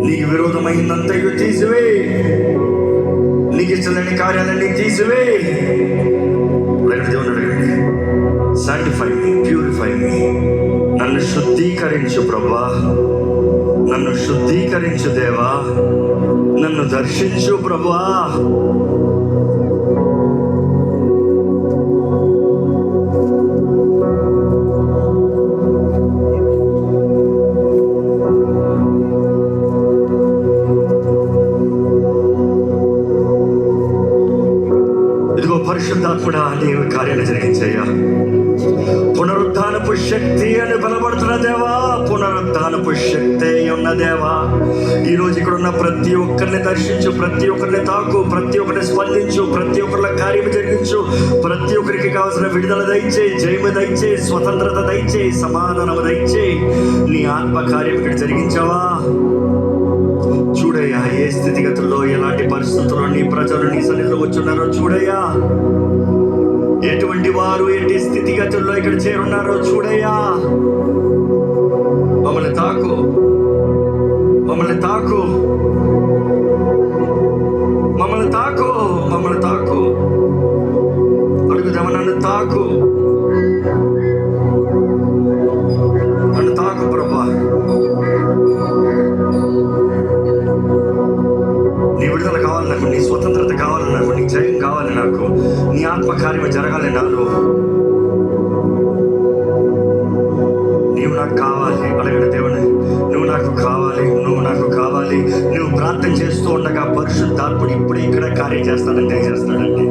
నీకు విరోధమైందంతయు తీసివే, నీకు ఇష్టలేని కార్యాలన్నీ తీసివే. దేవుని అడగండి, సాంటిఫై మీ, ప్యూరిఫై మీ. నన్ను శుద్ధీకరించు ప్రభా, నన్ను శుద్ధీకరించు దేవా, నన్ను దర్శించు ప్రభా. ఇదిగో పరిశుద్ధాత్ముడా, నీవు కార్యాలు జరిగించయ్యా. పునరుద్ధానపు శక్తి అని బలపడుతున్న దేవా, పునరుద్ధానపు శక్తి ఉన్న దేవా, ఈరోజు ఇక్కడ ఉన్న ప్రతి ఒక్కరిని దర్శించు, ప్రతి ఒక్కరిని తాకు, ప్రతి ఒక్కరిని స్పందించు, ప్రతి ఒక్కరిలో కార్యము జరిగించు. ప్రతి ఒక్కరికి కావాల్సిన విడుదల దయచేయి, జయము దయచేయి, స్వతంత్రత దయచేయి, సమాధానము దయచేయి. నీ ఆత్మ కార్యం ఇక్కడ జరిగించావా? చూడయ్యా, ఏ స్థితిగతుల్లో, ఎలాంటి పరిస్థితుల్లో నీ ప్రజలు నీ సన్నిధిలో వచ్చున్నారో చూడయ్యా. ఎటువంటి వారు ఎట్టి స్థితిగతుల్లో ఇక్కడ చేరున్నారో చూడయ్యా. మమ్మల్ని తాకు, మమ్మల్ని తాకు, మమ్మల్ని తాకు, మమ్మల్ని తాకు. అడుగుదామా, నన్ను తాకు, నన్ను తాకు ప్రభా. నీ విడుదల కావాలి నాకు, నీ స్వతంత్రత కావాలి నాకు, నీ జయం కావాలి నాకు, నీ ఆత్మకార్యం జరగాలి నాలో. నీవు నాకు కావాలి. అడగడు దేవుని, నువ్వు నాకు కావాలి, నువ్వు నాకు కావాలి. నువ్వు ప్రార్థన చేస్తూ ఉండగా పరిశుద్ధాత్ముడు ఇప్పుడే ఇక్కడ కార్యం చేస్తాడంటే చేస్తాడండి.